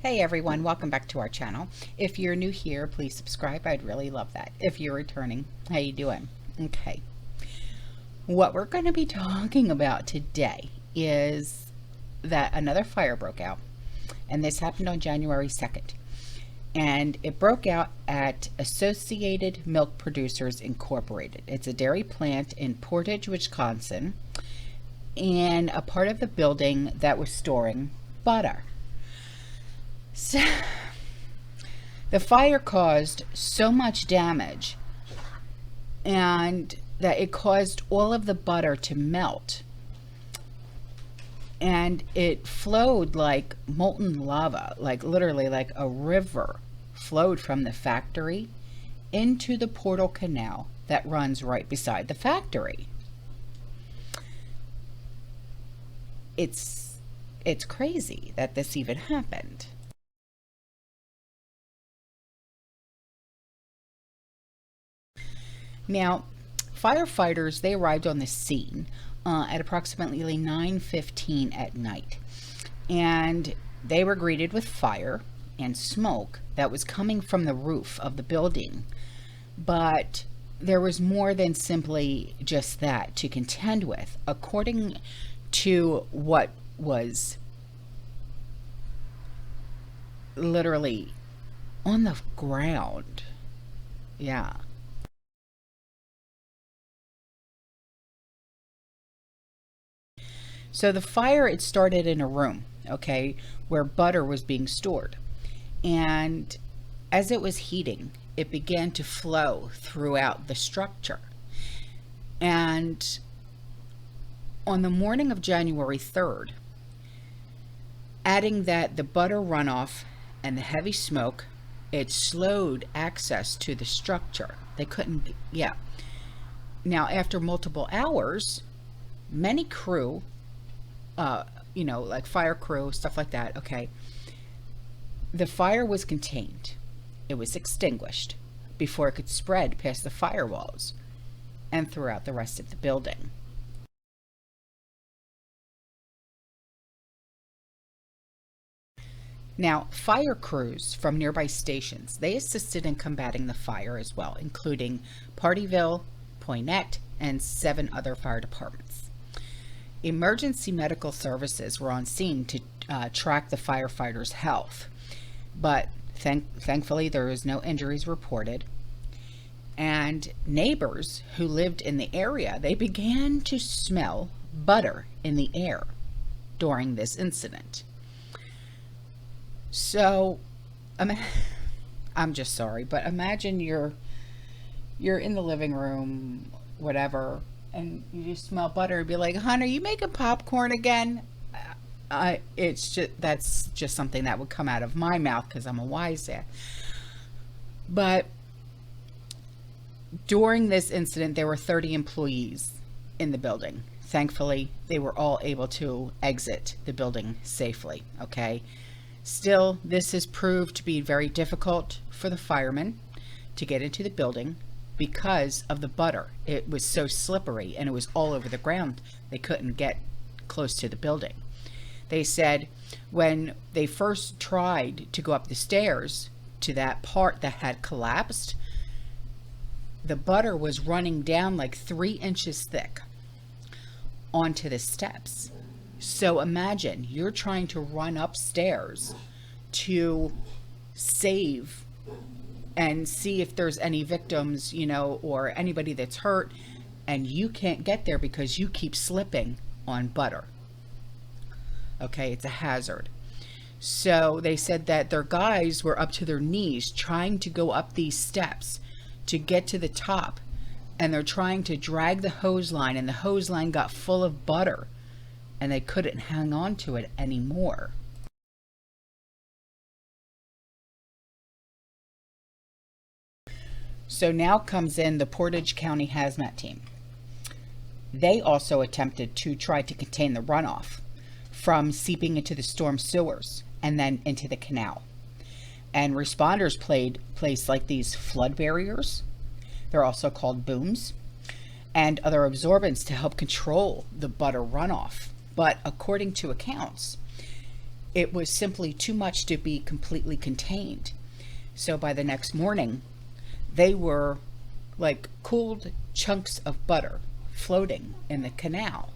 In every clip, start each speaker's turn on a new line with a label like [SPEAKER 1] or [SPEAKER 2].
[SPEAKER 1] Hey everyone, welcome back to our channel. If you're new here, please subscribe. I'd really love that. If you're returning, how you doing? Okay. What we're going to be talking about today is that another fire broke out, and this happened on January 2nd. And it broke out at Associated Milk Producers Incorporated. It's a dairy plant in Portage, Wisconsin, and a part of the building that was storing butter. So, the fire caused so much damage and that it caused all of the butter to melt, and it flowed like molten lava, like literally like a river flowed from the factory into the portal canal that runs right beside the factory. It's crazy that this even happened. Now, firefighters, they arrived on the scene at approximately 9:15 at night, and they were greeted with fire and smoke that was coming from the roof of the building. But there was more than simply just that to contend with. According to what was literally on the ground. Yeah. So the fire, it started in a room, okay, where butter was being stored. And as it was heating, it began to flow throughout the structure. And on the morning of January 3rd, adding that the butter runoff and the heavy smoke, it slowed access to the structure. They couldn't, yeah. Now, after multiple hours, many crew, like fire crew, stuff like that, okay, the fire was contained. It was extinguished before it could spread past the firewalls and throughout the rest of the building. Now, fire crews from nearby stations, they assisted in combating the fire as well, including Partyville, Poinet, and 7 other fire departments. Emergency medical services were on scene to track the firefighters' health, but thankfully there was no injuries reported. And neighbors who lived in the area, they began to smell butter in the air during this incident. So, I'm just sorry, but imagine you're in the living room, whatever, and you just smell butter and be like, "Hon, are you making popcorn again?" That's just something that would come out of my mouth because I'm a wise ass. But during this incident, there were 30 employees in the building. Thankfully, they were all able to exit the building safely, okay? Still, this has proved to be very difficult for the firemen to get into the building because of the butter. It was so slippery and it was all over the ground. They couldn't get close to the building. They said when they first tried to go up the stairs to that part that had collapsed, the butter was running down like 3 inches thick onto the steps. So imagine you're trying to run upstairs to save and see if there's any victims, or anybody that's hurt, and you can't get there because you keep slipping on butter. Okay, it's a hazard. So they said that their guys were up to their knees trying to go up these steps to get to the top, and they're trying to drag the hose line, and the hose line got full of butter and they couldn't hang on to it anymore. So now comes in the Portage County Hazmat team. They also attempted to try to contain the runoff from seeping into the storm sewers and then into the canal. And responders placed like these flood barriers. They're also called booms, and other absorbents to help control the butter runoff. But according to accounts, it was simply too much to be completely contained. So by the next morning, they were like cooled chunks of butter floating in the canal.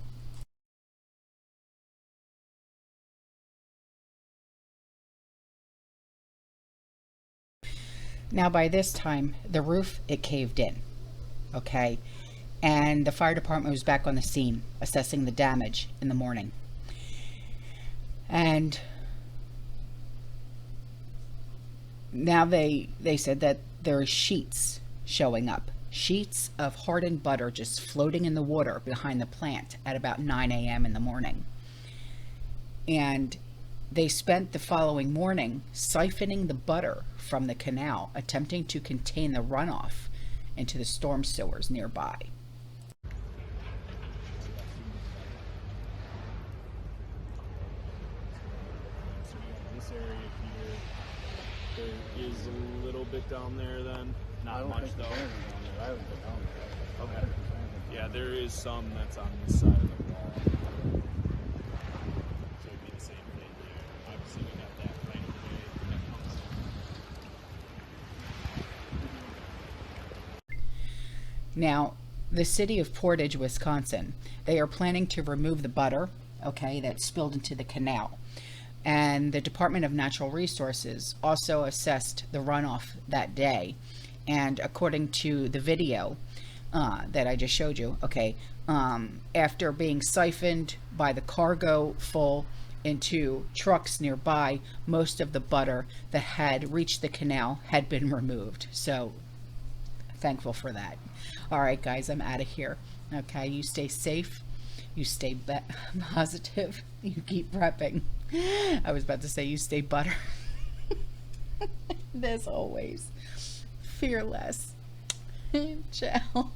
[SPEAKER 1] Now by this time, the roof, it caved in, okay? And the fire department was back on the scene assessing the damage in the morning. And now they said that there are sheets showing up. Sheets of hardened butter just floating in the water behind the plant at about 9 a.m. in the morning. And they spent the following morning siphoning the butter from the canal, attempting to contain the runoff into the storm sewers nearby.
[SPEAKER 2] This area here, there is a little bit down there then. Not much though.
[SPEAKER 3] I haven't been down there.
[SPEAKER 2] Okay. Yeah, there is some that's on this side of the wall. So it'd be the same thing here. Obviously we got that right away that comes in.
[SPEAKER 1] Now, the city of Portage, Wisconsin, they are planning to remove the butter, okay, that spilled into the canal. And the Department of Natural Resources also assessed the runoff that day. And according to the video that I just showed you, okay, after being siphoned by the cargo full into trucks nearby, most of the butter that had reached the canal had been removed. So thankful for that. All right, guys, I'm out of here. Okay, you stay safe, you stay positive, you keep prepping. I was about to say you stay butter. As always, fearless. Ciao.